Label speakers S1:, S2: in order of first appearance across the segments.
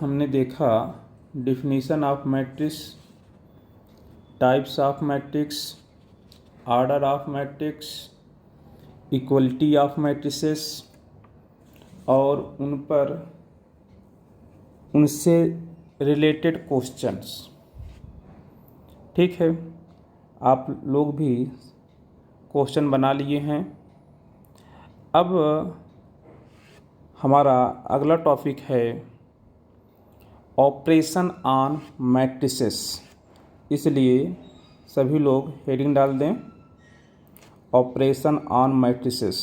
S1: हमने देखा definition of matrix, types of matrix, order of matrix, equality of matrices और उनसे रिलेटेड क्वेश्चंस। ठीक है, आप लोग भी क्वेश्चन बना लिए हैं। अब हमारा अगला टॉपिक है ऑपरेशन ऑन मैट्रिसेस, इसलिए सभी लोग हेडिंग डाल दें ऑपरेशन ऑन मैट्रिसेस।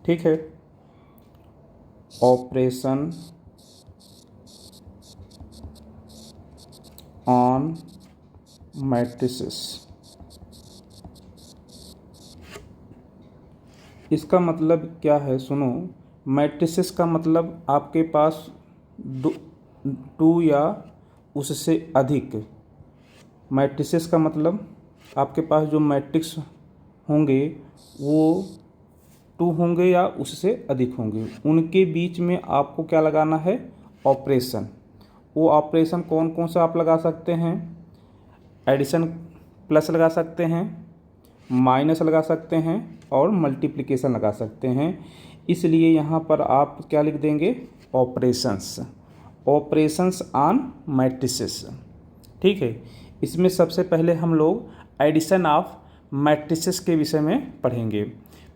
S1: ठीक है, ऑपरेशन ऑन मैट्रिसेस। इसका मतलब क्या है, सुनो। मैट्रिसेस का मतलब आपके पास टू या उससे अधिक। मैट्रिसेस का मतलब आपके पास जो मैट्रिक्स होंगे वो टू होंगे या उससे अधिक होंगे, उनके बीच में आपको क्या लगाना है, ऑपरेशन। वो ऑपरेशन कौन कौन सा आप लगा सकते हैं, एडिशन प्लस लगा सकते हैं, माइनस लगा सकते हैं और मल्टीप्लिकेशन लगा सकते हैं। इसलिए यहाँ पर आप क्या लिख देंगे, ऑपरेशंस, ऑपरेशंस ऑन मैट्रिसेस। ठीक है, इसमें सबसे पहले हम लोग एडिशन ऑफ मैट्रिसेस के विषय में पढ़ेंगे,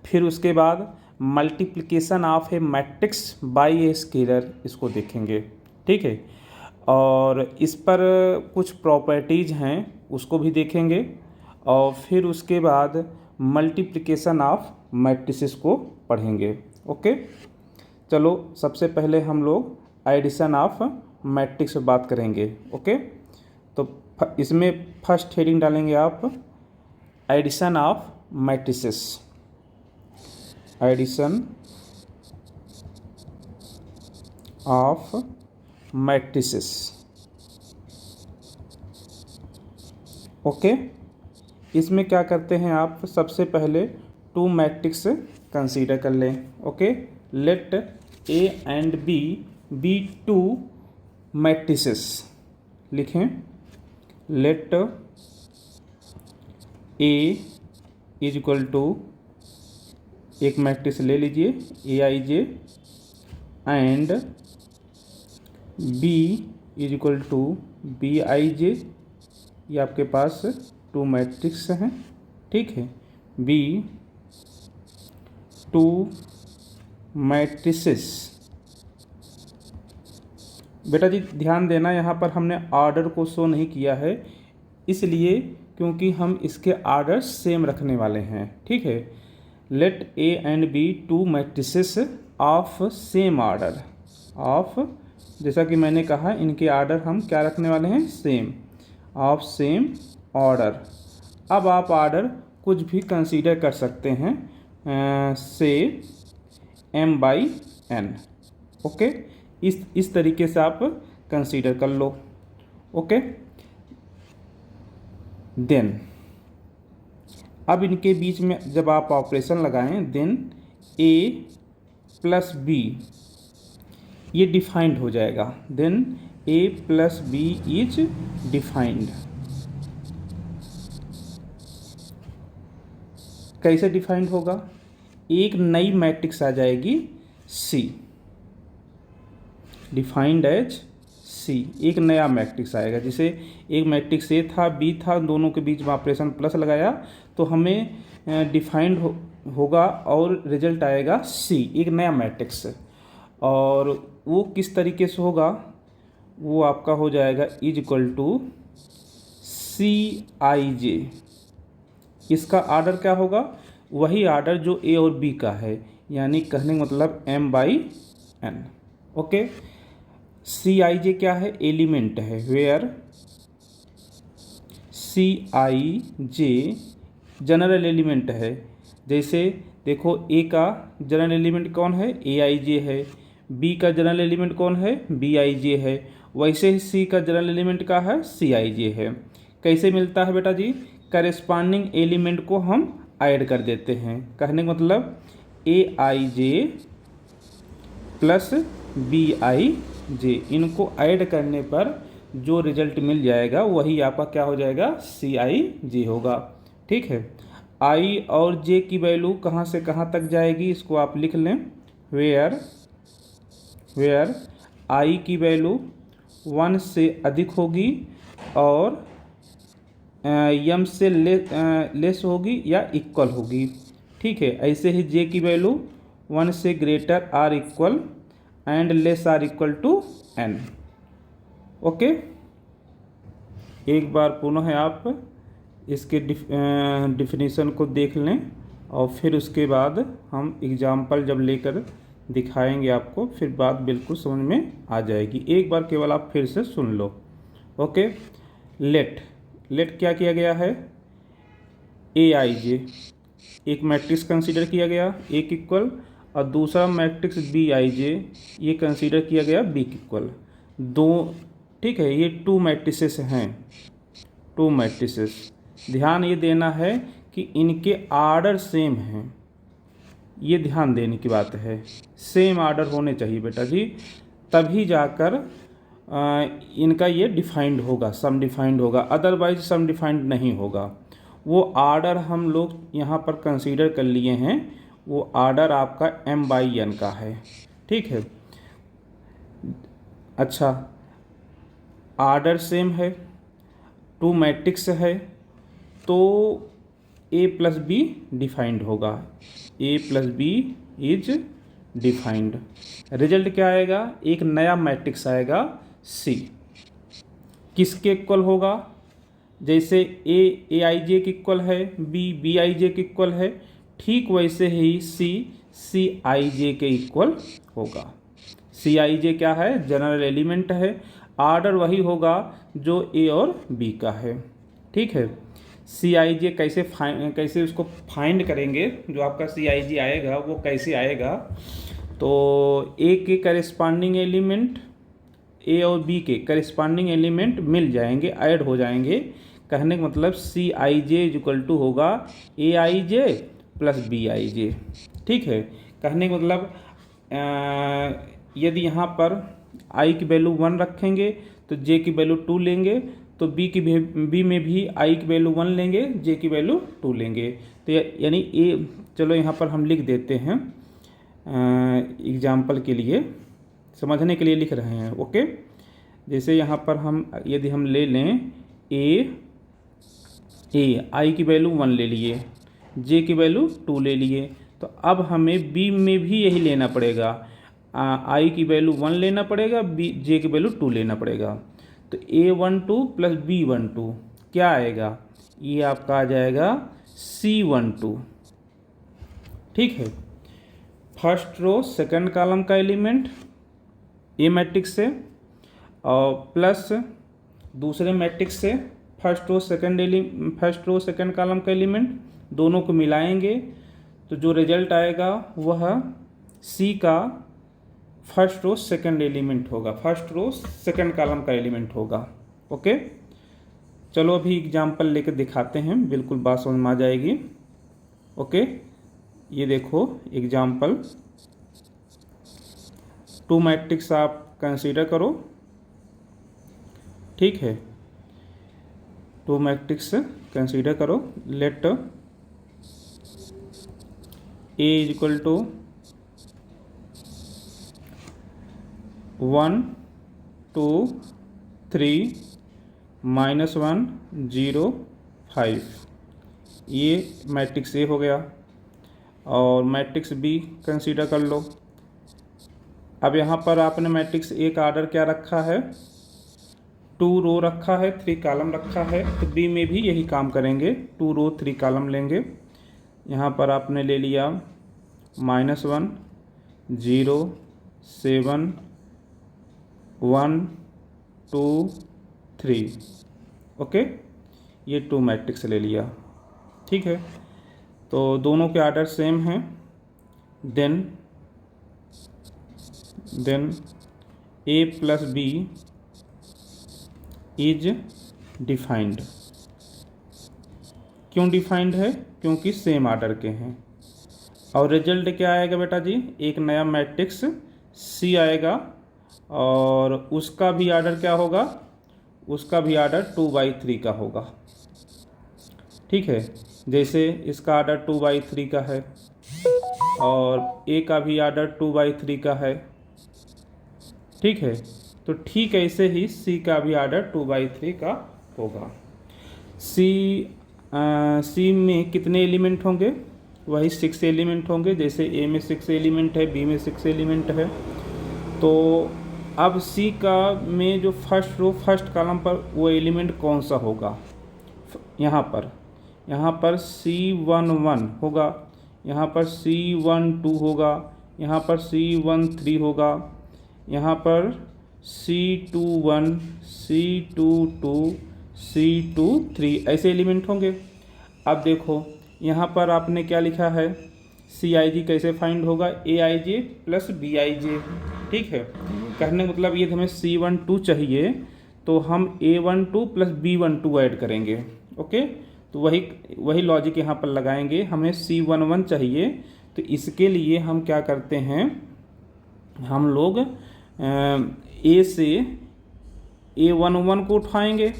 S1: फिर उसके बाद multiplication of A matrix bye a scalar, इसको देखेंगे। ठीक है, और इस पर कुछ प्रॉपर्टीज़ हैं उसको भी देखेंगे, और फिर उसके बाद मल्टीप्लिकेशन ऑफ मैट्रिसेस को पढ़ेंगे। ओके, चलो सबसे पहले हम लोग एडिशन ऑफ मैट्रिक्स पर बात करेंगे। ओके, तो इसमें फर्स्ट हेडिंग डालेंगे आप addition of matrices, addition of matrices. Okay, इसमें क्या करते हैं आप, सबसे पहले टू मैट्रिक्स कंसीडर कर लें। Okay, let A and B two matrices. लिखें, let A is equal to, एक मैट्रिक्स ले लीजिए a i j, and B is equal to b i j. ये आपके पास टू मैट्रिक्स हैं। ठीक है, बी टू मैट्रिसेस। बेटा जी ध्यान देना, यहाँ पर हमने ऑर्डर को शो नहीं किया है, इसलिए क्योंकि हम इसके ऑर्डर सेम रखने वाले हैं। ठीक है, let A and B two matrices of same order, of, जैसा कि मैंने कहा इनके ऑर्डर हम क्या रखने वाले हैं, सेम, ऑफ सेम ऑर्डर। अब आप ऑर्डर कुछ भी कंसीडर कर सकते हैं, से m बाई n। ओके, इस तरीके से आप कंसीडर कर लो। ओके, देन अब इनके बीच में जब आप ऑपरेशन लगाएं, देन a प्लस बी ये डिफाइंड हो जाएगा, then a plus B is defined. कैसे डिफाइंड होगा, एक नई मैट्रिक्स आ जाएगी C, डिफाइंड एज C, एक नया मैट्रिक्स आएगा। जिसे एक मैट्रिक्स A था, B था, दोनों के बीच में ऑपरेशन प्लस लगाया तो हमें डिफाइंड होगा और रिजल्ट आएगा C, एक नया मैट्रिक्स। और वो किस तरीके से होगा, वो आपका हो जाएगा is equal to C I जे। इसका आर्डर क्या होगा, वही आर्डर जो ए और बी का है, यानी कहने का मतलब m by n। Okay, C I J क्या है, एलिमेंट है, where C I J general element है। जैसे देखो ए का जनरल एलिमेंट कौन है, ए आई जे है, बी का जनरल एलिमेंट कौन है, बी आई जे है, वैसे ही सी का जनरल एलिमेंट का है, सी आई जे है। कैसे मिलता है बेटा जी, करेस्पॉन्डिंग एलिमेंट को हम ऐड कर देते हैं। कहने का मतलब ए i J plus B i जे, इनको ऐड करने पर जो रिजल्ट मिल जाएगा वही आपका क्या हो जाएगा, सी आई जे होगा। ठीक है, आई और जे की वैल्यू कहाँ से कहाँ तक जाएगी इसको आप लिख लें। वेयर आई की वैल्यू 1 से अधिक होगी और यम से लेस होगी या इक्वल होगी। ठीक है, ऐसे ही जे की वैल्यू 1 से greater or equal and less or equal to N. Okay, एक बार पुनः आप इसके डिफिनीसन को देख लें और फिर उसके बाद हम एग्जाम्पल जब लेकर दिखाएंगे आपको, फिर बात बिल्कुल समझ में आ जाएगी। एक बार केवल आप फिर से सुन लो। ओके, लेट क्या किया गया है, ए आई जे एक मैट्रिक्स कंसीडर किया गया ए इक्वल, और दूसरा मैट्रिक्स बी आई जे ये कंसीडर किया गया बी इक्वल। दो, ठीक है, ये 2 मैट्रिसेस हैं, 2 मैट्रिसेस। ध्यान ये देना है कि इनके आर्डर सेम हैं, ये ध्यान देने की बात है। सेम आर्डर होने चाहिए बेटा जी, तभी जाकर इनका ये डिफाइंड होगा, सम डिफाइंड होगा, अदरवाइज सम डिफाइंड नहीं होगा। वो आर्डर हम लोग यहाँ पर कंसीडर कर लिए हैं, वो आर्डर आपका m/n का है। ठीक है, अच्छा, आर्डर सेम है, 2 मैट्रिक्स है, तो a प्लस बी डिफाइंड होगा, a plus B is defined. Result क्या आएगा, एक नया मैट्रिक्स आएगा C, किसके इक्वल होगा, जैसे ए आई जे के इक्वल है, बी आई जे के इक्वल है, ठीक वैसे ही सी आई जे के इक्वल होगा। सी आई जे क्या है, जनरल एलिमेंट है, आर्डर वही होगा जो ए और बी का है। ठीक है, सी आई जे कैसे उसको फाइंड करेंगे, जो आपका सी आई जे आएगा वो कैसे आएगा, तो ए के करेस्पॉन्डिंग एलिमेंट, ए और बी के करेस्पॉन्डिंग एलिमेंट मिल जाएंगे, ऐड हो जाएंगे। कहने का मतलब सी I J is equal to होगा ए i J plus B i जे। ठीक है, कहने का मतलब यदि यहाँ पर आई की वैल्यू 1 रखेंगे तो जे की वैल्यू 2 लेंगे, तो बी में भी आई की वैल्यू 1 लेंगे, जे की वैल्यू 2 लेंगे। तो यानी ए, चलो यहाँ पर हम लिख देते हैं एग्जाम्पल के लिए, समझने के लिए लिख रहे हैं। ओके, जैसे यहाँ पर हम यदि हम ले लें ए आई की वैल्यू 1 ले लिए, जे की वैल्यू 2 ले लिए, तो अब हमें बी में भी यही लेना पड़ेगा, आई की वैल्यू 1 लेना पड़ेगा, बी जे की वैल्यू 2 लेना पड़ेगा। तो A12 प्लस B12 क्या आएगा, ये आपका आ जाएगा C12। ठीक है, फर्स्ट रो सेकंड कॉलम का एलिमेंट ए मैट्रिक्स से और प्लस दूसरे मैट्रिक्स से फर्स्ट रो सेकंड कॉलम का एलिमेंट, दोनों को मिलाएंगे तो जो रिजल्ट आएगा वह सी का फर्स्ट रो सेकंड एलिमेंट होगा, फर्स्ट रो सेकंड कॉलम का एलिमेंट होगा। ओके, चलो अभी एग्जाम्पल लेकर दिखाते हैं, बिल्कुल बात समझ में आ जाएगी। ओके, ये देखो एग्जाम्पल, 2 मैट्रिक्स आप कंसीडर करो। ठीक है, 2 मैट्रिक्स कंसीडर करो। Let A is equal to 1 2 3 -1 0 5, ये मैट्रिक्स ए हो गया, और मैट्रिक्स बी कंसीडर कर लो। अब यहाँ पर आपने मैट्रिक्स ए का आर्डर क्या रखा है, 2 रो रखा है, 3 कॉलम रखा है, तो बी में भी यही काम करेंगे, 2 रो 3 कॉलम लेंगे। यहाँ पर आपने ले लिया -1 0 7 1 2 3। ओके, ये 2 मैट्रिक्स ले लिया। ठीक है, तो दोनों के आर्डर सेम हैं। Then A plus B is defined. क्यों डिफाइंड है, क्योंकि सेम आर्डर के हैं। और रिजल्ट क्या आएगा बेटा जी, एक नया मैट्रिक्स सी आएगा और उसका भी आर्डर क्या होगा, उसका भी आर्डर 2/3 का होगा। ठीक है, जैसे इसका आर्डर 2/3 का है और ए का भी आर्डर 2/3 का है। ठीक है, तो ठीक ऐसे ही सी का भी आर्डर 2/3 का होगा। सी में कितने एलिमेंट होंगे, वही 6 एलिमेंट होंगे। जैसे ए में 6 एलिमेंट है, बी में 6 एलिमेंट है। तो अब सी का में जो फर्स्ट रो फर्स्ट कॉलम पर वो एलिमेंट कौन सा होगा, यहाँ पर C11 होगा, यहाँ पर C12 होगा, यहाँ पर C13 होगा, यहाँ पर C21, C22, C23 ऐसे एलिमेंट होंगे। अब देखो यहाँ पर आपने क्या लिखा है, CIJ कैसे फाइंड होगा, AIJ प्लस BIJ। ठीक है, कहने का मतलब ये हमें C12 चाहिए तो हम A12 प्लस B12 ऐड करेंगे। ओके, तो वही लॉजिक यहाँ पर लगाएंगे। हमें C11 चाहिए तो इसके लिए हम क्या करते हैं, हम लोग A से A11 को उठाएंगे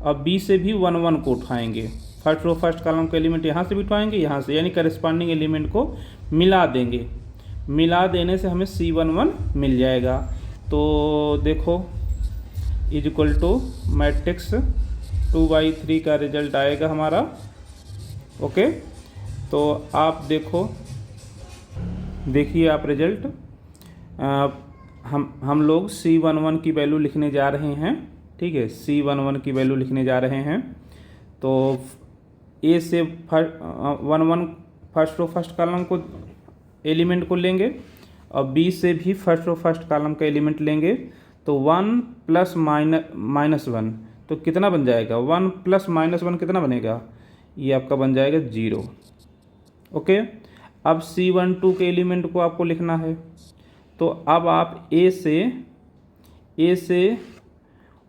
S1: और B से भी 11 को उठाएंगे। फर्स्ट रो फर्स्ट कॉलम का एलिमेंट यहाँ से भी उठाएंगे, यहाँ से, यानी करस्पॉन्डिंग एलिमेंट को मिला देंगे। मिला देने से हमें C11 मिल जाएगा। तो देखो इज इक्वल टू मैट्रिक्स 2/3 का रिजल्ट आएगा हमारा। ओके, तो आप देखिए आप रिजल्ट, हम लोग C11 की वैल्यू लिखने जा रहे हैं। ठीक है, C11 की वैल्यू लिखने जा रहे हैं। तो ए से 11 फर्स्ट रो फर्स्ट कॉलम को एलिमेंट को लेंगे और बी से भी फर्स्ट रो फर्स्ट कॉलम का एलिमेंट लेंगे। तो 1 प्लस माइनस 1 तो कितना बन जाएगा, 1 प्लस -1 कितना बनेगा, ये आपका बन जाएगा 0। ओके, अब C12 के एलिमेंट को आपको लिखना है। तो अब आप ए से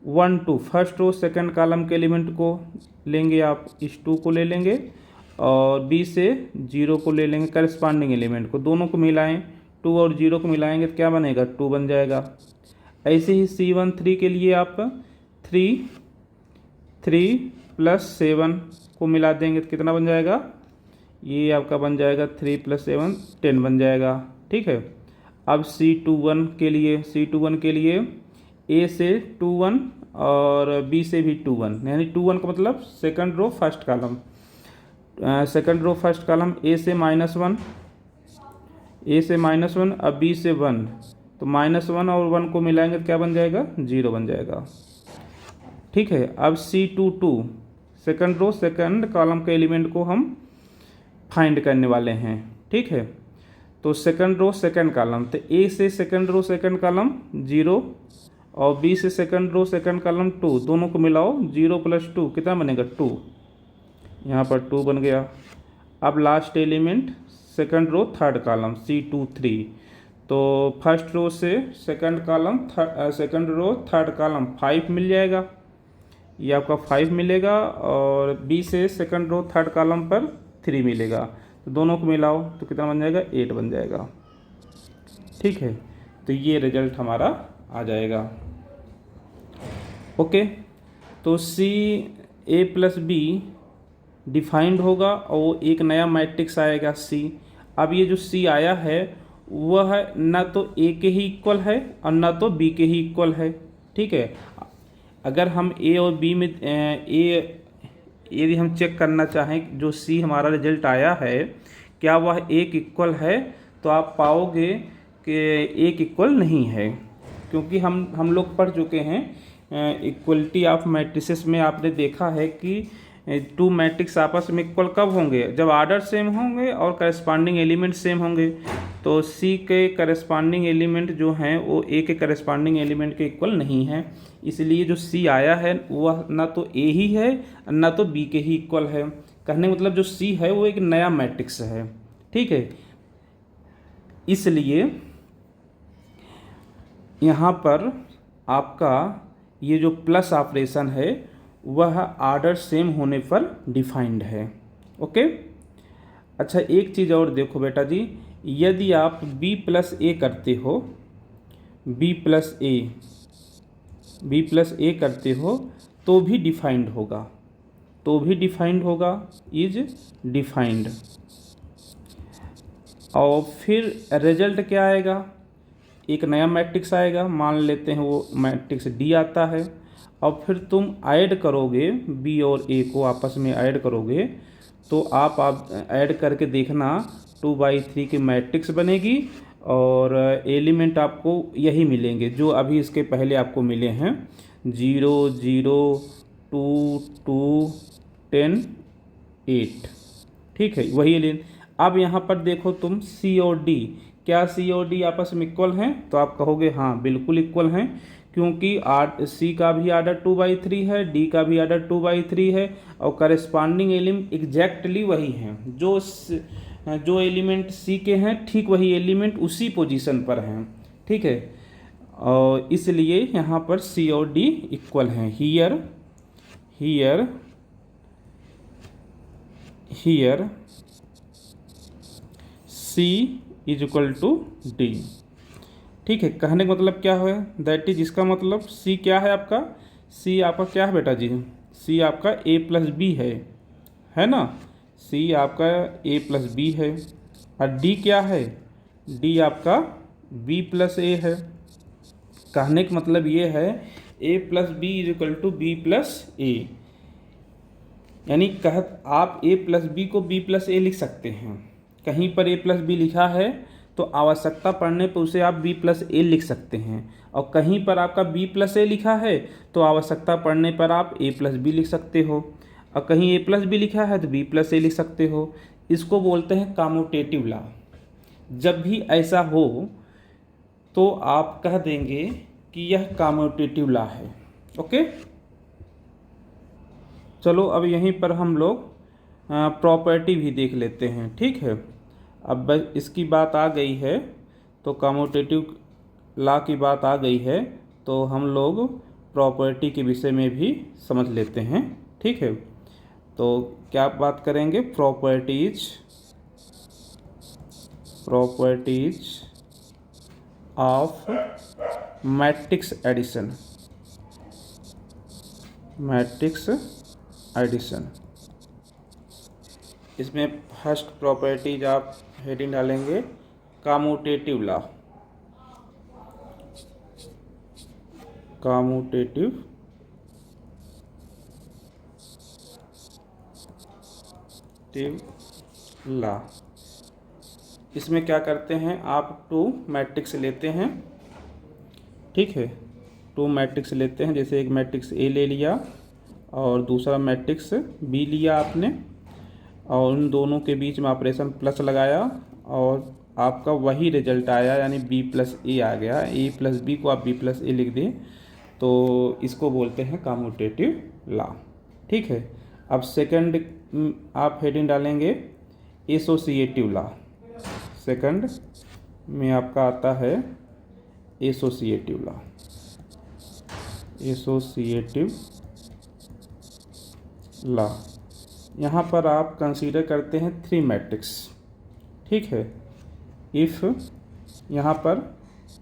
S1: 1 2 फर्स्ट रो सेकंड कॉलम के एलिमेंट को लेंगे, आप इस 2 को ले लेंगे और बी से 0 को ले लेंगे, करस्पॉन्डिंग एलिमेंट को। दोनों को मिलाएं, 2 और 0 को मिलाएंगे तो क्या बनेगा, 2 बन जाएगा। ऐसे ही C13 के लिए आप 3 प्लस 7 को मिला देंगे तो कितना बन जाएगा, ये आपका बन जाएगा 3 प्लस 7 10 बन जाएगा। ठीक है, अब C21 के लिए ए से 21 और बी से भी 21, यानी 21 का मतलब second row first column, second row first column A से -1 अब बी से 1, तो -1 और 1 को मिलाएंगे तो क्या बन जाएगा, 0 बन जाएगा। ठीक है, अब C22 second row second column के एलिमेंट को हम फाइंड करने वाले हैं। ठीक है, तो सेकंड रो सेकंड कॉलम, तो ए से सेकंड रो सेकंड कॉलम 0 और बी से सेकंड रो सेकंड कॉलम 2, दोनों को मिलाओ, 0 प्लस 2 कितना बनेगा, 2। यहाँ पर 2 बन गया। अब last element second row third column C23, तो फर्स्ट रो से सेकंड रो थर्ड कॉलम 5 मिल जाएगा, ये आपका 5 मिलेगा और बी से सेकंड रो थर्ड कॉलम पर 3 मिलेगा, तो दोनों को मिलाओ तो कितना बन जाएगा, 8 बन जाएगा। ठीक है, तो ये रिजल्ट हमारा आ जाएगा। ओके, तो A प्लस B डिफाइंड होगा और एक नया मैट्रिक्स आएगा C। अब ये जो C आया है वह ना तो A के ही इक्वल है और ना तो B के ही इक्वल है। ठीक है, अगर हम A और B में यदि हम चेक करना चाहें जो C हमारा रिजल्ट आया है क्या वह एक इक्वल है, तो आप पाओगे कि एक इक्वल नहीं है, क्योंकि हम लोग पढ़ चुके हैं इक्वलिटी ऑफ मैट्रिसेस में। आपने देखा है कि 2 मैट्रिक्स आपस में इक्वल कब होंगे, जब आर्डर सेम होंगे और करस्पॉन्डिंग एलिमेंट सेम होंगे। तो C के करस्पॉन्डिंग एलिमेंट जो हैं वो A के करस्पॉन्डिंग एलिमेंट के इक्वल नहीं है, इसलिए जो C आया है वह ना तो A ही है ना तो B के ही इक्वल है। कहने का मतलब जो C है वो एक नया मैट्रिक्स है। ठीक है, इसलिए यहाँ पर आपका ये जो प्लस ऑपरेशन है वह आर्डर सेम होने पर डिफाइंड है। ओके, अच्छा एक चीज़ और देखो बेटा जी, यदि आप B प्लस A करते हो बी प्लस ए करते हो तो भी डिफाइंड होगा, इज डिफाइंड। और फिर रिजल्ट क्या आएगा, एक नया मैट्रिक्स आएगा, मान लेते हैं वो मैट्रिक्स डी आता है। और फिर तुम ऐड करोगे बी और ए को आपस में ऐड करोगे, तो आप ऐड करके देखना 2/3 की मैट्रिक्स बनेगी और एलिमेंट आपको यही मिलेंगे जो अभी इसके पहले आपको मिले हैं, 0 0 2 2 10 8। ठीक है, वही एलिमेंट। अब यहाँ पर देखो तुम सी और डी, क्या सी और डी आपस में इक्वल हैं? तो आप कहोगे हाँ बिल्कुल इक्वल हैं, क्योंकि सी का भी आर्डर 2/3 है, डी का भी आर्डर 2/3 है, और करस्पॉन्डिंग एलिमेंट एग्जैक्टली वही हैं, जो एलिमेंट सी के हैं ठीक वही एलिमेंट उसी पोजीशन पर हैं। ठीक है, और इसलिए यहाँ पर सी और डी इक्वल हैं। Here C is equal to D. ठीक है, कहने का मतलब क्या है, दैट इज, इसका मतलब सी क्या है आपका, सी आपका क्या है बेटा जी, सी आपका ए प्लस बी है ना, सी आपका ए प्लस बी है। और डी क्या है, डी आपका बी प्लस ए है। कहने का मतलब ये है A plus B is equal to B plus A, यानी आप ए प्लस बी को बी प्लस ए लिख सकते हैं। कहीं पर ए प्लस बी लिखा है तो आवश्यकता पड़ने पर उसे आप बी प्लस ए लिख सकते हैं, और कहीं पर आपका बी प्लस ए लिखा है तो आवश्यकता पड़ने पर आप ए प्लस बी लिख सकते हो, और कहीं ए प्लस बी लिखा है तो बी प्लस ए लिख सकते हो। इसको बोलते हैं कम्यूटेटिव लॉ। जब भी ऐसा हो तो आप कह देंगे कि यह कम्यूटेटिव लॉ है। ओके, चलो अब यहीं पर हम लोग प्रॉपर्टी भी देख लेते हैं। ठीक है, अब बस इसकी बात आ गई है, तो कम्यूटेटिव लॉ की बात आ गई है, तो हम लोग प्रॉपर्टी के विषय में भी समझ लेते हैं। ठीक है, तो क्या बात करेंगे, प्रॉपर्टीज ऑफ मैट्रिक्स एडिशन। इसमें फर्स्ट प्रॉपर्टीज आप हेडिंग डालेंगे कम्यूटेटिव लॉ, इसमें क्या करते हैं, आप 2 मैट्रिक्स लेते हैं। ठीक है, 2 मैट्रिक्स लेते हैं, जैसे एक मैट्रिक्स ए ले लिया और दूसरा मैट्रिक्स बी लिया आपने, और उन दोनों के बीच में ऑपरेशन प्लस लगाया और आपका वही रिजल्ट आया, यानी बी प्लस ए आ गया। ए प्लस बी को आप बी प्लस ए लिख दें तो इसको बोलते हैं कम्यूटेटिव लॉ। ठीक है, अब सेकंड आप हेडिंग डालेंगे एसोसिएटिव लॉ। सेकंड में आपका आता है एसोसिएटिव लॉ। यहाँ पर आप कंसीडर करते हैं 3 मैट्रिक्स। ठीक है, इफ़ यहाँ पर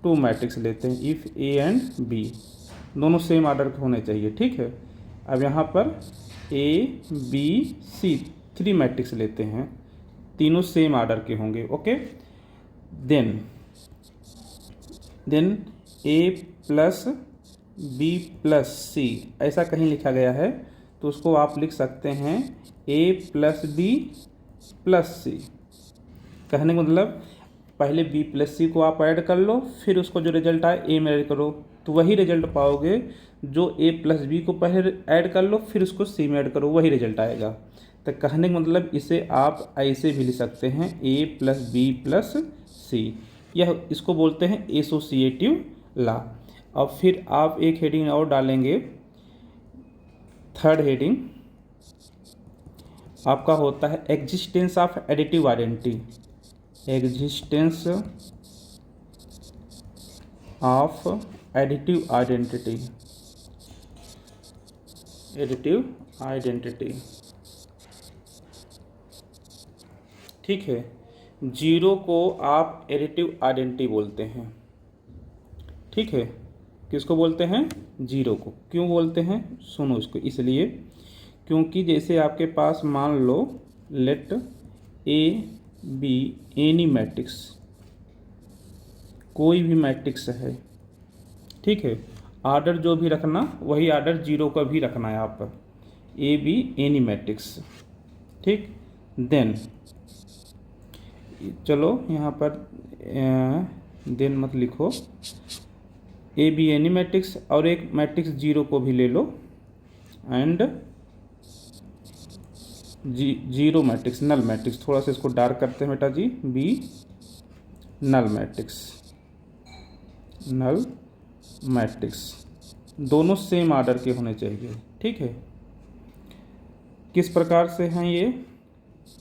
S1: 2 मैट्रिक्स लेते हैं, इफ़ ए एंड बी दोनों सेम आर्डर के होने चाहिए। ठीक है, अब यहाँ पर ए बी सी 3 मैट्रिक्स लेते हैं, तीनों सेम आर्डर के होंगे। Okay, then A plus B plus सी ऐसा कहीं लिखा गया है, तो उसको आप लिख सकते हैं ए प्लस बी प्लस सी। कहने का मतलब पहले बी प्लस सी को आप ऐड कर लो, फिर उसको जो रिजल्ट आए ए में ऐड करो, तो वही रिजल्ट पाओगे जो ए प्लस बी को पहले ऐड कर लो फिर उसको सी में ऐड करो, वही रिजल्ट आएगा। तो कहने का मतलब इसे आप ऐसे भी लिख सकते हैं ए प्लस बी प्लस सी, यह इसको बोलते हैं एसोसिएटिव लॉ। और फिर आप एक हेडिंग और डालेंगे, थर्ड हेडिंग आपका होता है existence of additive identity. Existence of additive identity. ठीक है, 0 को आप एडिटिव आइडेंटिटी बोलते हैं। ठीक है, किसको बोलते हैं? जीरो को। क्यों बोलते हैं? सुनो इसको। इसलिए क्योंकि जैसे आपके पास मान लो let A B any matrix, कोई भी मैट्रिक्स है, ठीक है, आर्डर जो भी रखना वही आर्डर जीरो का भी रखना है यहाँ पर, ए बी एनी मैट्रिक्स, ठीक। देन चलो यहाँ पर देन मत लिखो, ए बी एनी मैट्रिक्स और एक मैट्रिक्स जीरो को भी ले लो, and zero matrix null matrix, थोड़ा सा इसको डार्क करते हैं बेटा जी, B null matrix, null matrix दोनों सेम आर्डर के होने चाहिए, ठीक है। किस प्रकार से हैं ये?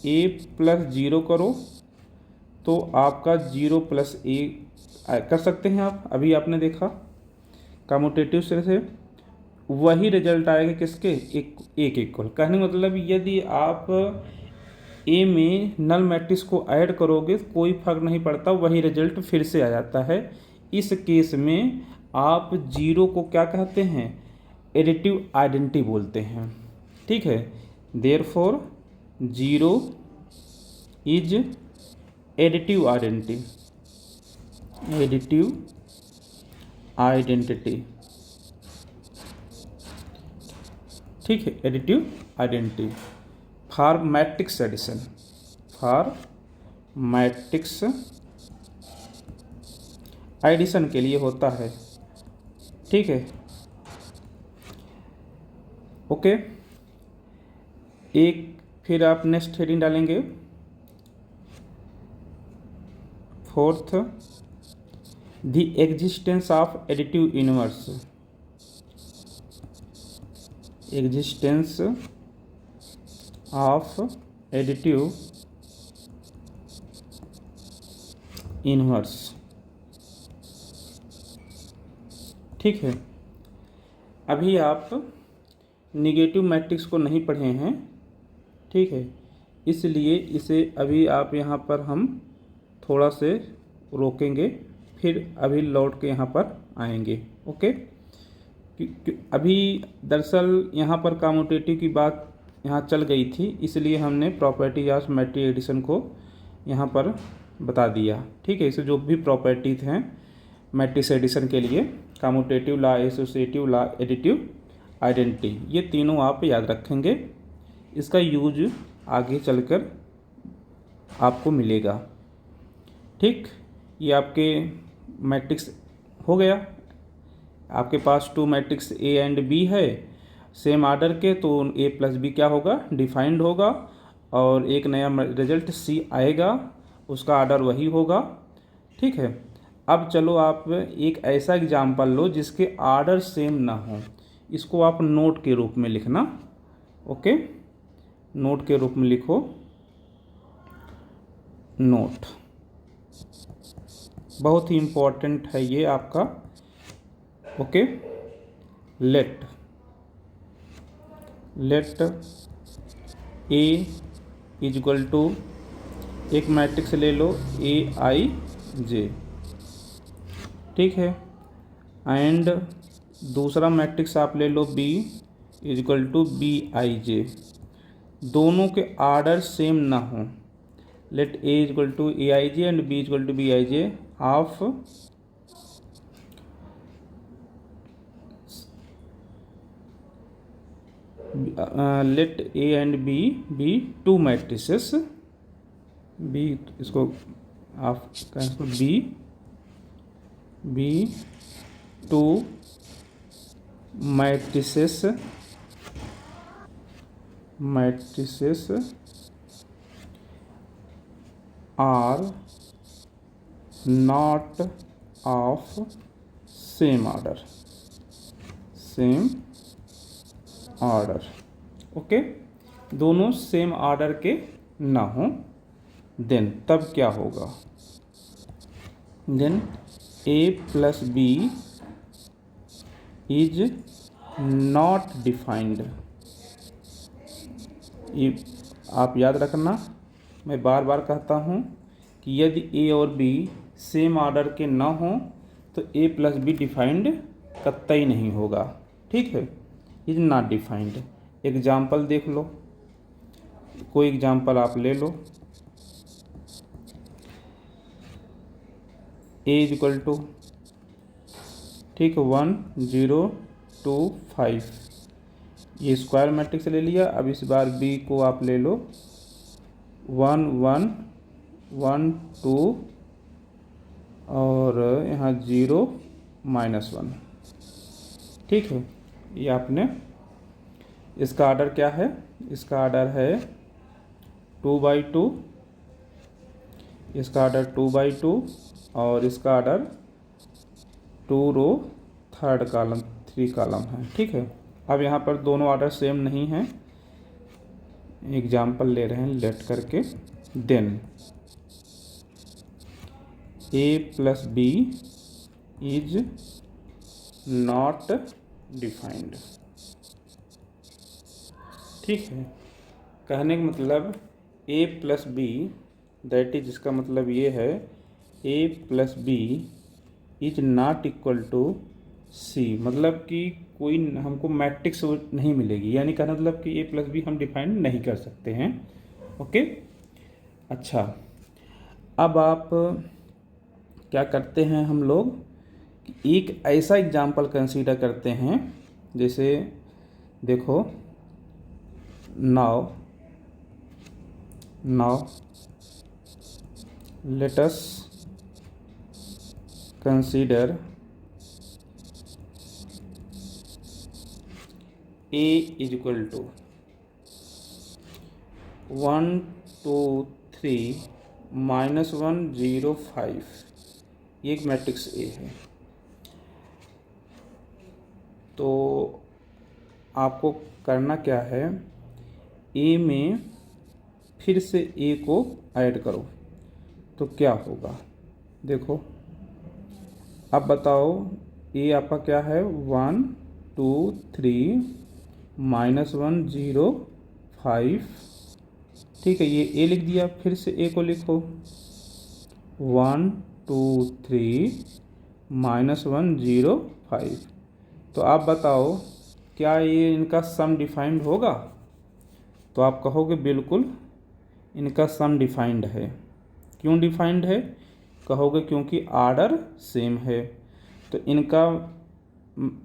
S1: ए प्लस जीरो करो तो आपका जीरो प्लस ए कर सकते हैं आप, अभी आपने देखा कम्यूटेटिव से वही रिजल्ट आएगा किसके? एक इक्वल। कहने मतलब यदि आप ए में नल मैट्रिक्स को ऐड करोगे कोई फर्क नहीं पड़ता, वही रिजल्ट फिर से आ जाता है। इस केस में आप जीरो को क्या कहते हैं? एडिटिव आइडेंटिटी बोलते हैं, ठीक है। Therefore zero is additive identity, additive identity, ठीक है, additive identity for matrix addition, for matrix addition के लिए होता है, ठीक है। ओके, एक फिर आप नेक्स्ट हेडिंग डालेंगे, fourth, the existence of additive inverse, existence of additive inverse, ठीक है। अभी आप निगेटिव मैट्रिक्स को नहीं पढ़े हैं, ठीक है, इसलिए इसे अभी आप यहाँ पर हम थोड़ा से रोकेंगे, फिर अभी लौट के यहाँ पर आएंगे। ओके, अभी दरअसल यहाँ पर कम्यूटेटिव की बात यहाँ चल गई थी, इसलिए हमने प्रॉपर्टी ऑफ मैट्रिक्स एडिशन को यहाँ पर बता दिया, ठीक है। इसे जो भी प्रॉपर्टीज हैं मैट्रिक्स एडिशन के लिए, commutative law, associative law, additive identity, ये तीनों आप याद रखेंगे। इसका यूज आगे चलकर आपको मिलेगा, ठीक। ये आपके मैट्रिक्स हो गया, आपके पास two matrix A and B है सेम आर्डर के, तो ए प्लस बी क्या होगा? डिफाइंड होगा, और एक नया रिजल्ट सी आएगा, उसका आर्डर वही होगा, ठीक है। अब चलो आप एक ऐसा एग्जाम्पल लो जिसके आर्डर सेम ना हो, इसको आप नोट के रूप में लिखना। ओके, नोट के रूप में लिखो, नोट बहुत ही इम्पोर्टेंट है ये आपका। Okay, let A is equal to, एक मैट्रिक्स ले लो ए आई जे, ठीक है, एंड दूसरा मैट्रिक्स आप ले लो B is equal to b i j, दोनों के आर्डर सेम ना हो। Let A is equal to a i j and B is equal to b i j of let A and B be two matrices, be इसको आप इसको be two matrices are not of same order, okay, दोनों same order के ना हो, then तब क्या होगा? Then A plus B is not defined. आप याद रखना, मैं बार बार कहता हूँ कि यदि ए और बी सेम आर्डर के ना हो तो ए प्लस बी डिफाइंड कतई नहीं होगा, ठीक है, इज नॉट डिफाइंड। एग्जाम्पल देख लो, कोई एग्जाम्पल आप ले लो। ए इज इक्वल टू, ठीक है, 1 0 2 5, ये स्क्वायर मैट्रिक्स ले लिया। अब इस बार बी को आप ले लो 1 1 1 2 और यहाँ 0 -1, ठीक है। ये आपने, इसका आर्डर क्या है, इसका आर्डर है 2/2, इसका आर्डर 2/2 और इसका आर्डर 2 रो 3rd कॉलम 3 कॉलम है, ठीक है। अब यहाँ पर दोनों आर्डर सेम नहीं हैं, एग्जाम्पल ले रहे हैं लेट करके। Then A plus B is not defined, ठीक है। कहने का मतलब A plus B, that is, इसका मतलब ये है A plus B is not equal to C, मतलब कि कोई हमको मैट्रिक्स नहीं मिलेगी, यानी कहना मतलब कि ए प्लस बी हम डिफाइन नहीं कर सकते हैं, ओके। अच्छा, अब आप क्या करते हैं, हम लोग एक ऐसा एग्जाम्पल कंसीडर करते हैं, जैसे देखो, now let us consider a is equal to 1 2 3 -1 0 5, ये एक मैट्रिक्स ए है। तो आपको करना क्या है, ए में फिर से ए को ऐड करो तो क्या होगा, देखो। अब बताओ, ए आपका क्या है, 1 2 3 -1 0 5, ठीक है, ये ए लिख दिया। फिर से ए को लिखो 1 2 3 -1 0 5। तो आप बताओ क्या ये इनका सम डिफाइंड होगा, तो आप कहोगे बिल्कुल इनका सम डिफाइंड है। क्यों डिफाइंड है कहोगे, क्योंकि आर्डर सेम है, तो इनका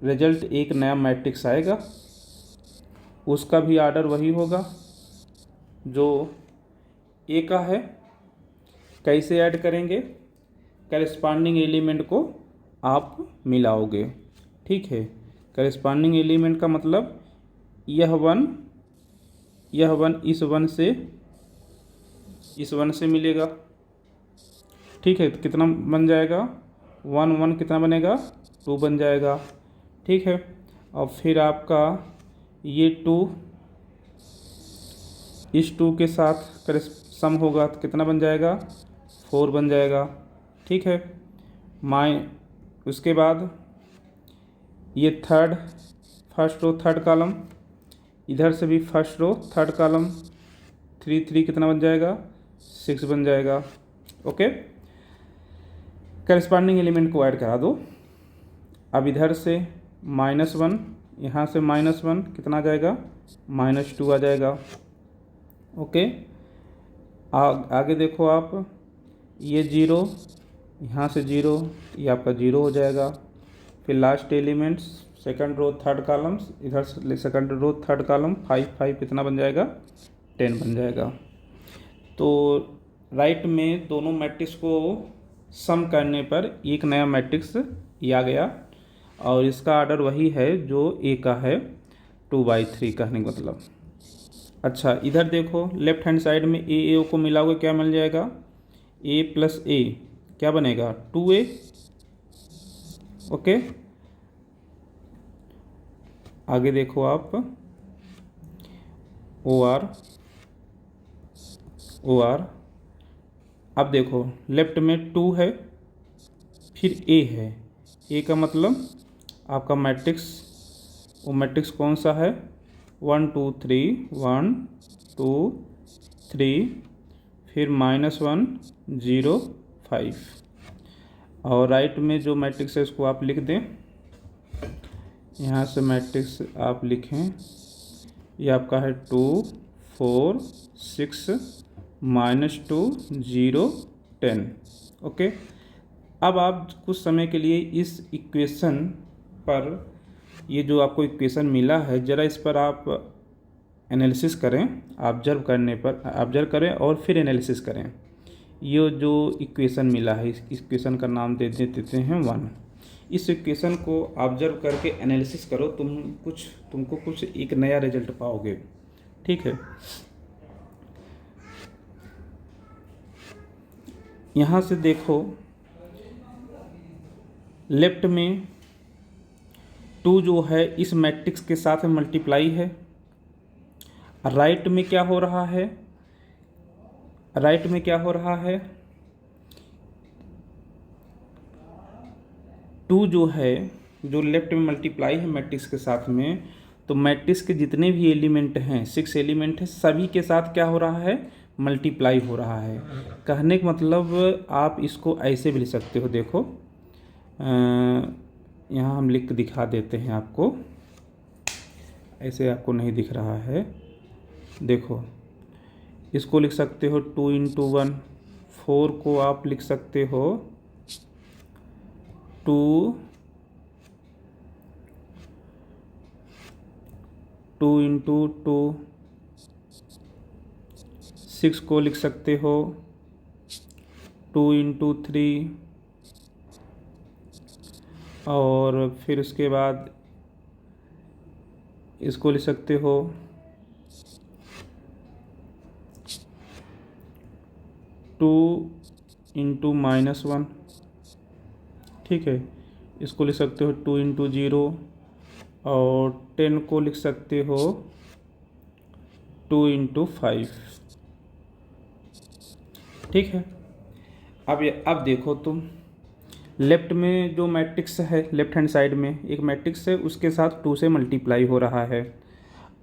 S1: रिजल्ट एक नया मैट्रिक्स आएगा, उसका भी आर्डर वही होगा जो ए का है। कैसे ऐड करेंगे, करेस्पॉन्डिंग एलिमेंट को आप मिलाओगे, ठीक है। करेस्पॉन्डिंग एलिमेंट का मतलब यह वन इस वन से मिलेगा, ठीक है। तो कितना बन जाएगा, 1 1 कितना बनेगा, 2 बन जाएगा, ठीक है। और फिर आपका ये 2 इस 2 के साथ सम होगा तो कितना बन जाएगा, 4 बन जाएगा, ठीक है। उसके बाद ये फर्स्ट रो 3rd कॉलम, इधर से भी फर्स्ट रो 3rd कॉलम, 3 3 कितना बन जाएगा, 6 बन जाएगा, ओके। करेस्पॉन्डिंग एलिमेंट को ऐड करा दो। अब इधर से -1, यहाँ से -1 कितना आ जाएगा, -2 आ जाएगा, ओके। आगे देखो आप, ये 0, यहाँ से 0, ये आपका 0 हो जाएगा। फिर last elements, second row 3rd columns, इधर से सेकंड रो 3rd कॉलम, 5 5 कितना बन जाएगा, 10 बन जाएगा। तो राइट में दोनों मैट्रिक्स को सम करने पर एक नया मैट्रिक्स आ गया, और इसका आर्डर वही है जो ए का है, 2/3 कहने का मतलब। अच्छा, इधर देखो लेफ्ट हैंड साइड में ए को मिलाओगे क्या मिल जाएगा, ए प्लस ए क्या बनेगा, 2a, ओके। आगे देखो आप, ओ आर, अब देखो लेफ्ट में 2 है, फिर ए है, ए का मतलब आपका मैट्रिक्स, वो मैट्रिक्स कौन सा है, 1 2 3 1 2 3, फिर -1 0 5। और राइट में जो मैट्रिक्स है उसको आप लिख दें। यहाँ से मैट्रिक्स आप लिखें, ये आपका है 2 4 6 -2 0 10। ओके, अब आप कुछ समय के लिए इस इक्वेशन पर, ये जो आपको इक्वेशन मिला है, ज़रा इस पर आप एनालिसिस करें। ऑब्जर्व करने पर ऑब्जर्व करें और फिर एनालिसिस करें। ये जो इक्वेशन मिला है, इस इक्वेशन का नाम दे देते हैं 1। इस इक्वेशन को ऑब्जर्व करके एनालिसिस करो, तुमको कुछ एक नया रिजल्ट पाओगे। ठीक है, यहाँ से देखो, लेफ्ट में 2 जो है इस मैट्रिक्स के साथ मल्टीप्लाई है। राइट में क्या हो रहा है, राइट में क्या हो रहा है, 2 जो है, जो लेफ्ट में मल्टीप्लाई है मैट्रिक्स के साथ में, तो मैट्रिक्स के जितने भी एलिमेंट हैं, 6 एलिमेंट हैं, सभी के साथ क्या हो रहा है, मल्टीप्लाई हो रहा है। कहने का मतलब आप इसको ऐसे भी लिख सकते हो। देखो यहाँ हम लिख के दिखा देते हैं आपको, ऐसे आपको नहीं दिख रहा है। देखो, इसको लिख सकते हो 2 × 1। 4 को आप लिख सकते हो 2 × 2। 6 को लिख सकते हो 2 × 3। और फिर उसके बाद इसको लिख सकते हो 2 × -1। ठीक है, इसको लिख सकते हो 2 × 0। और 10 को लिख सकते हो 2 × 5। ठीक है, अब देखो तुम, लेफ्ट में जो मैट्रिक्स है, लेफ्ट हैंड साइड में एक मैट्रिक्स है, उसके साथ 2 से मल्टीप्लाई हो रहा है।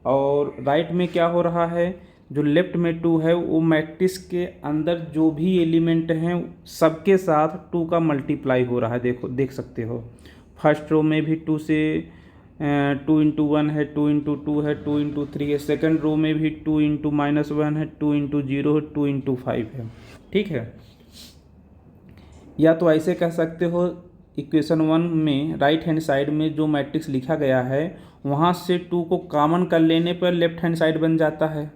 S1: और राइट में क्या हो रहा है, जो लेफ्ट में 2 है वो मैट्रिक्स के अंदर जो भी एलिमेंट हैं सबके साथ 2 का मल्टीप्लाई हो रहा है। देखो, देख सकते हो, फर्स्ट रो में भी 2 से 2 × 1 है, 2 × 2 है, 2 × 3 है। सेकंड रो में भी 2 × -1 है, 2 × 0 है, 2 × 5 है। ठीक है, या तो ऐसे कह सकते हो, इक्वेशन 1 में राइट हैंड साइड में जो मैट्रिक्स लिखा गया है वहाँ से 2 को कॉमन कर लेने पर लेफ्ट हैंड साइड बन जाता है,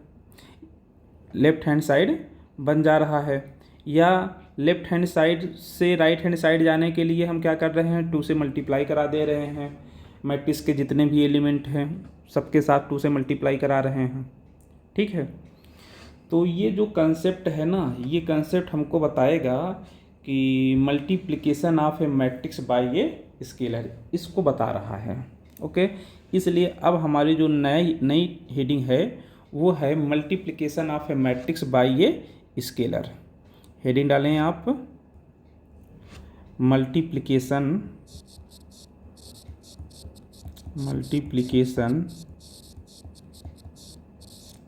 S1: लेफ्ट हैंड साइड बन जा रहा है। या लेफ्ट हैंड साइड से राइट हैंड साइड जाने के लिए हम क्या कर रहे हैं, 2 से मल्टीप्लाई करा दे रहे हैं। मैट्रिक्स के जितने भी एलिमेंट हैं सबके साथ 2 से मल्टीप्लाई करा रहे हैं। ठीक है, तो ये जो कंसेप्ट है ना, ये कंसेप्ट हमको बताएगा कि multiplication of A matrix bye a scalar, इसको बता रहा है। ओके, इसलिए अब हमारी जो नई हेडिंग है वो है multiplication of A matrix bye a scalar. Heading डालें आप, मल्टीप्लिकेशन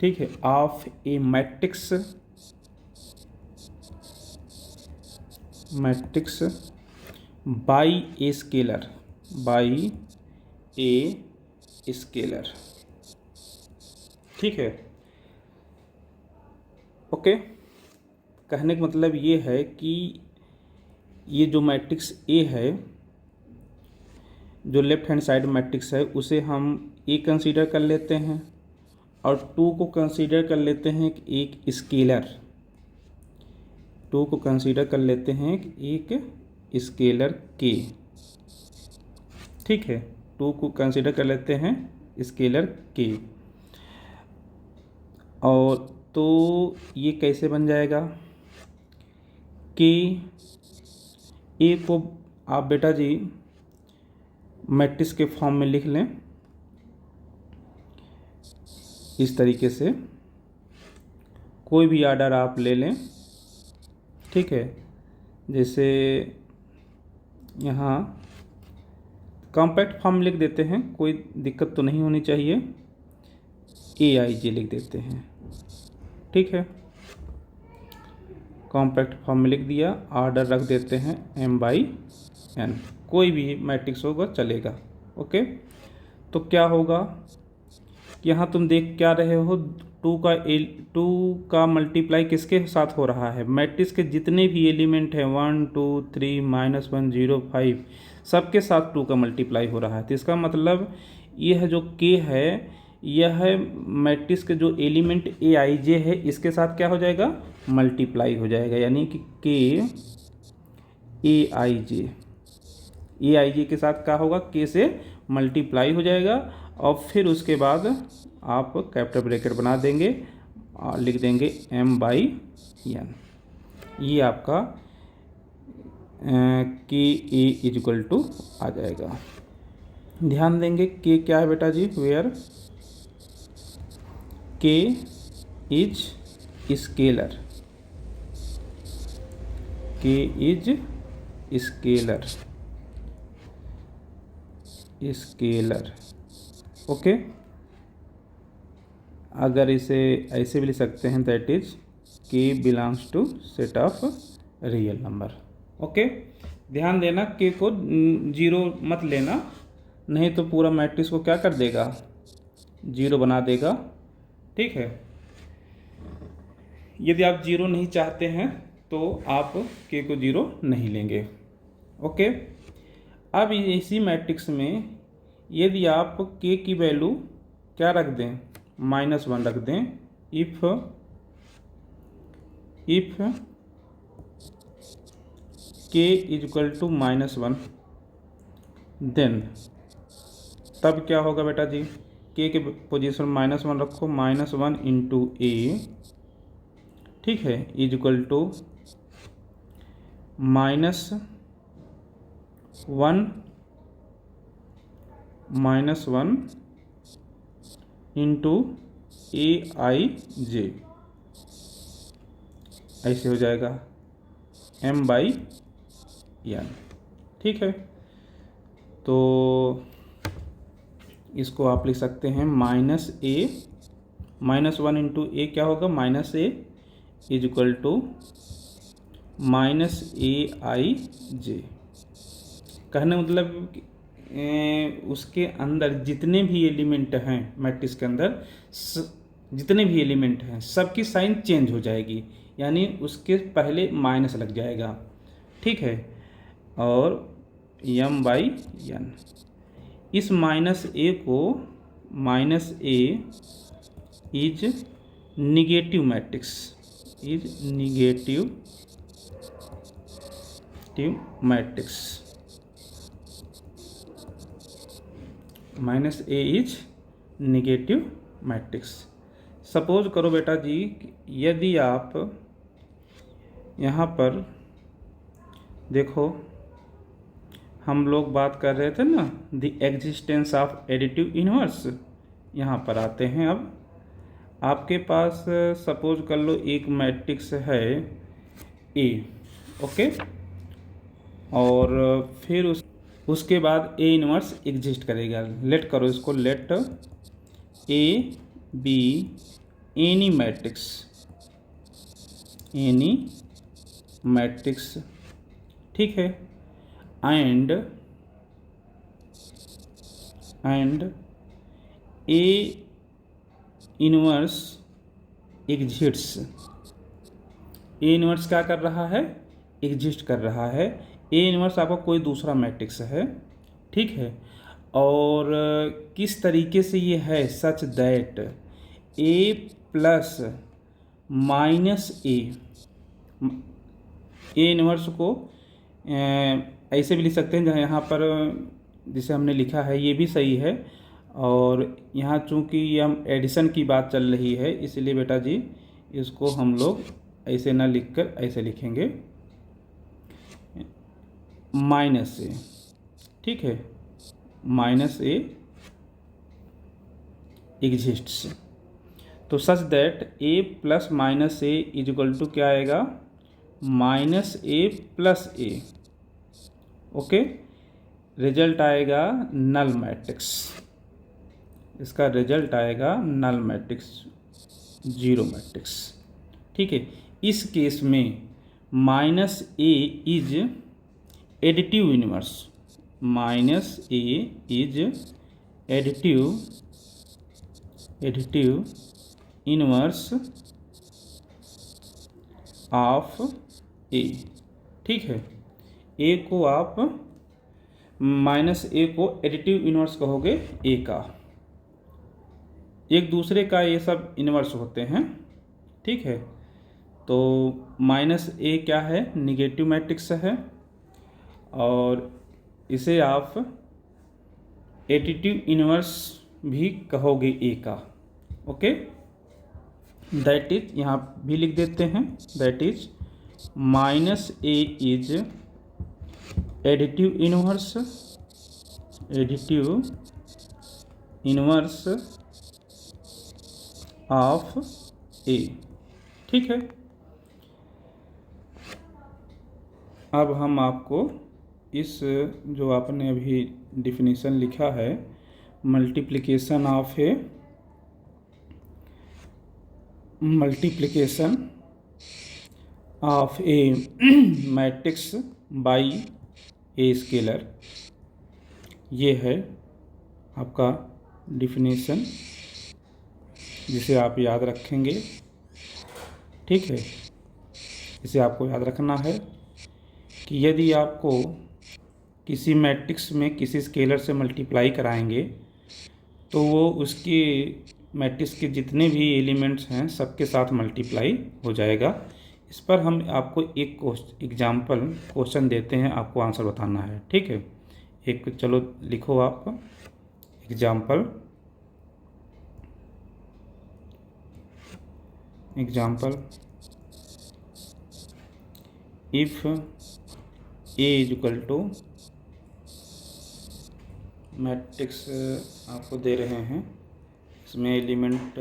S1: ठीक है, of A matrix bye a scalar, ठीक है। ओके, कहने का मतलब ये है कि ये जो मैट्रिक्स ए है, जो लेफ्ट हैंड साइड मैट्रिक्स है, उसे हम ए कंसीडर कर लेते हैं और 2 को कंसीडर कर लेते हैं एक स्केलर। 2 को कंसीडर कर लेते हैं एक स्केलर के। ठीक है, 2 को कंसीडर कर लेते हैं स्केलर के। और तो ये कैसे बन जाएगा कि ए को आप बेटा जी मैट्रिक्स के फॉर्म में लिख लें इस तरीके से, कोई भी आर्डर आप ले लें। ठीक है, जैसे यहाँ कॉम्पैक्ट फॉर्म लिख देते हैं, कोई दिक्कत तो नहीं होनी चाहिए, AIJ लिख देते हैं। ठीक है, कॉम्पैक्ट फॉर्म में लिख दिया, ऑर्डर रख देते हैं m/n, कोई भी मैट्रिक्स होगा चलेगा। ओके, तो क्या होगा कि यहाँ तुम देख क्या रहे हो, 2 का मल्टीप्लाई किसके साथ हो रहा है, मैट्रिक्स के जितने भी एलिमेंट हैं 1 2 3 -1 0 5 सबके साथ 2 का मल्टीप्लाई हो रहा है। तो इसका मतलब यह जो k है यह मैट्रिक्स के जो एलिमेंट aij है इसके साथ क्या हो जाएगा, मल्टीप्लाई हो जाएगा, यानी कि k aij के साथ क्या होगा, k से मल्टीप्लाई हो जाएगा। और फिर उसके बाद आप कैपिटल ब्रैकेट बना देंगे और लिख देंगे m/n। ये आपका k a आ जाएगा। ध्यान देंगे k क्या है बेटा जी, where k is scalar, k is scalar. Okay, अगर इसे ऐसे भी लिख सकते हैं, that is k belongs to set of real number. Okay, ध्यान देना k को 0 मत लेना, नहीं तो पूरा मैट्रिक्स को क्या कर देगा, 0 बना देगा। ठीक है, यदि आप 0 नहीं चाहते हैं तो आप k को 0 नहीं लेंगे। ओके, अब इसी मैट्रिक्स में यदि आप k की वैल्यू क्या रख दें, -1 रख दें, if k equal to -1, then तब क्या होगा बेटा जी, k के पोजीशन -1 रखो, -1 इंटू a, ठीक है, इक्वल टू -1 इंटू aij, ऐसे हो जाएगा m/n। ठीक है, तो इसको आप लिख सकते हैं -1 इंटू a क्या होगा, -a इक्वल टू -aij। कहने मतलब उसके अंदर जितने भी एलिमेंट हैं मैट्रिक्स के अंदर, जितने भी एलिमेंट हैं सबकी साइन चेंज हो जाएगी, यानी उसके पहले माइनस लग जाएगा। ठीक है, और m/n, इस -a को, -a is negative matrix, -a is negative matrix. Suppose करो बेटा जी, यदि आप यहाँ पर देखो, हम लोग बात कर रहे थे ना the existence of additive inverse, यहाँ पर आते हैं। अब आपके पास सपोज कर लो एक मैट्रिक्स है A, ओके, और फिर उसके बाद A इनवर्स एग्जिस्ट करेगा। लेट करो इसको, लेट A बी एनी मैट्रिक्स, ठीक है, and A inverse exists. A inverse क्या कर रहा है, एग्जिस्ट कर रहा है। ए इनवर्स आपका कोई दूसरा मैट्रिक्स है, ठीक है, और किस तरीके से ये है, सच that A plus -a, A inverse को ऐसे भी लिख सकते हैं, जहाँ यहाँ पर जिसे हमने लिखा है ये भी सही है, और यहाँ चूँकि ये हम एडिशन की बात चल रही है इसलिए बेटा जी इसको हम लोग ऐसे ना लिखकर ऐसे लिखेंगे -a, ठीक है, -a एग्जिस्ट्स। तो such that a plus -a equal to क्या आएगा, -a plus a, okay, result आएगा नल मैट्रिक्स, इसका रिजल्ट आएगा नल मैट्रिक्स, जीरो मैट्रिक्स। ठीक है, इस केस में minus A is additive inverse, minus A is additive inverse of A. ठीक है, ए को आप माइनस ए को एडिटिव इनवर्स कहोगे ए का, एक दूसरे का ये सब इनवर्स होते हैं। ठीक है, तो माइनस ए क्या है, निगेटिव मैट्रिक्स है, और इसे आप एडिटिव इनवर्स भी कहोगे ए का। ओके, दैट इज, यहाँ भी लिख देते हैं, that is minus A is additive inverse of A. ठीक है, अब हम आपको इस जो आपने अभी डिफिनीशन लिखा है, multiplication of A, multiplication of A matrix by a scalar, ये है आपका डिफिनीशन जिसे आप याद रखेंगे। ठीक है, इसे आपको याद रखना है कि यदि आपको किसी मैट्रिक्स में किसी स्केलर से मल्टीप्लाई कराएंगे तो वो उसकी मैट्रिक्स के जितने भी एलिमेंट्स हैं सबके साथ मल्टीप्लाई हो जाएगा। इस पर हम आपको एक एग्जाम्पल क्वेश्चन देते हैं, आपको आंसर बताना है। ठीक है, एक चलो लिखो आप example if A is equal to, matrix आपको दे रहे हैं, इसमें एलिमेंट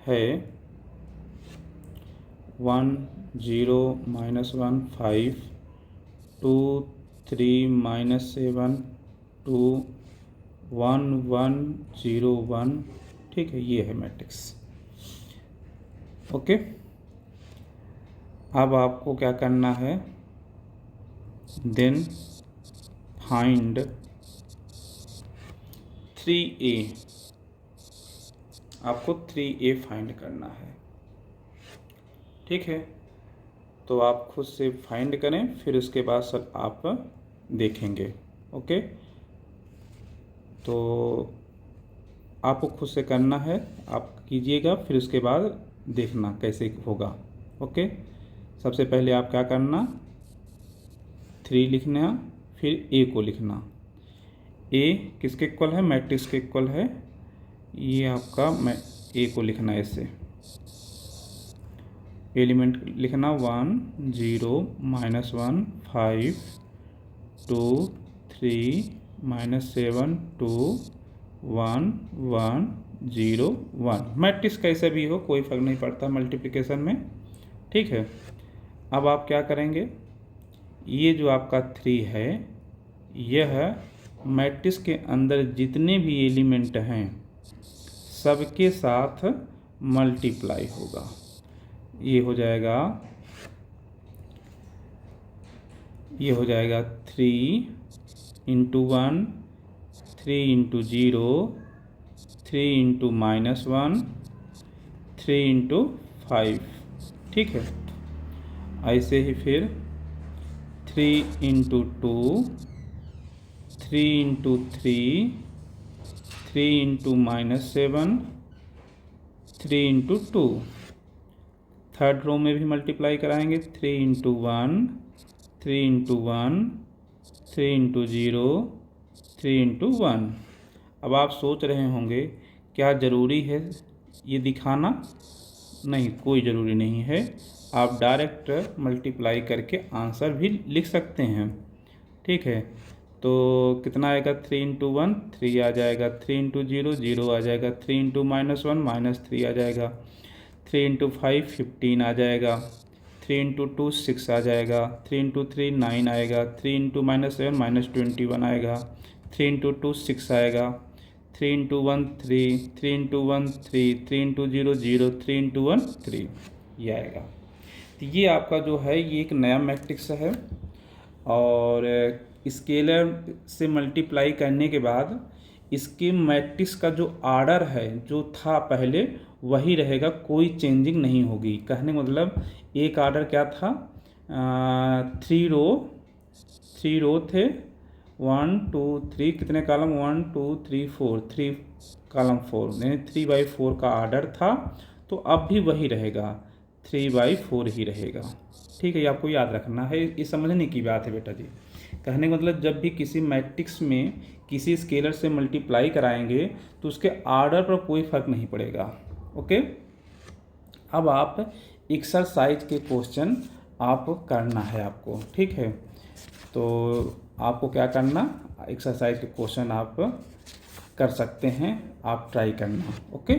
S1: है 1 0 -1 5 2 3 -7 2 1 1 0 1। ठीक है, ये है मैट्रिक्स। ओके, अब आपको क्या करना है, देन फाइंड 3a, आपको 3a फाइंड करना है। ठीक है, तो आप खुद से फाइंड करें, फिर उसके बाद सर आप देखेंगे। ओके, तो आपको खुद से करना है, आप कीजिएगा, फिर उसके बाद देखना कैसे होगा। ओके, सबसे पहले आप क्या करना, 3 लिखना, फिर ए को लिखना। ए किसके इक्वल है, मैट्रिक्स के इक्वल है, ये आपका ए को लिखना है। ऐसे एलिमेंट लिखना 1 0 -1 5 2 3 -7 2 1 1 0 1। मैट्रिक्स कैसे भी हो कोई फर्क नहीं पड़ता मल्टीप्लिकेशन में। ठीक है, अब आप क्या करेंगे, ये जो आपका 3 है, यह मैट्रिक्स के अंदर जितने भी एलिमेंट हैं सबके साथ मल्टीप्लाई होगा। ये हो जाएगा 3 × 1 3 × 0 3 × -1 3 × 5। ठीक है, ऐसे ही फिर 3 × 2 3 × 3 3 × -7 3 × 2। थर्ड रो में भी मल्टीप्लाई कराएंगे, 3 × 1 3 × 1 3 × 0 3 × 1। अब आप सोच रहे होंगे क्या ज़रूरी है ये दिखाना? नहीं, कोई ज़रूरी नहीं है, आप डायरेक्ट मल्टीप्लाई करके आंसर भी लिख सकते हैं। ठीक है, तो कितना आएगा, 3 × 1 3 आ जाएगा, 3 × 0 0 आ जाएगा, 3 × -1 -3 आ जाएगा, 3 × 5 15 आ जाएगा, 3 × 2 6 आ जाएगा, 3 × 3 9 आएगा, 3 × -7 -21 आएगा, 3 × 2 6 आएगा, 3 × 1 3 3 × 1 3 3 × 0 0 3 × 1 3, ये आएगा। तो ये आपका जो है ये एक नया मैट्रिक्स है, और स्केलर से मल्टीप्लाई करने के बाद इसके मैट्रिक्स का जो आर्डर है जो था पहले वही रहेगा, कोई चेंजिंग नहीं होगी। कहने का मतलब एक आर्डर क्या था, 3 रो थे, 1 2 3 कितने कॉलम, 1 2 3 4, 3 कॉलम 4 यानी 3/4 का आर्डर था। तो अब भी वही रहेगा, 3/4 ही रहेगा। ठीक है, ये आपको याद रखना है, ये समझने की बात है बेटा जी। कहने का मतलब जब भी किसी मैट्रिक्स में किसी स्केलर से मल्टीप्लाई कराएंगे तो उसके आर्डर पर कोई फर्क नहीं पड़ेगा। ओके, अब आप एक्सरसाइज के क्वेश्चन आप करना है आपको। ठीक है, तो आपको क्या करना, एक्सरसाइज के क्वेश्चन आप कर सकते हैं, आप ट्राई करना। ओके।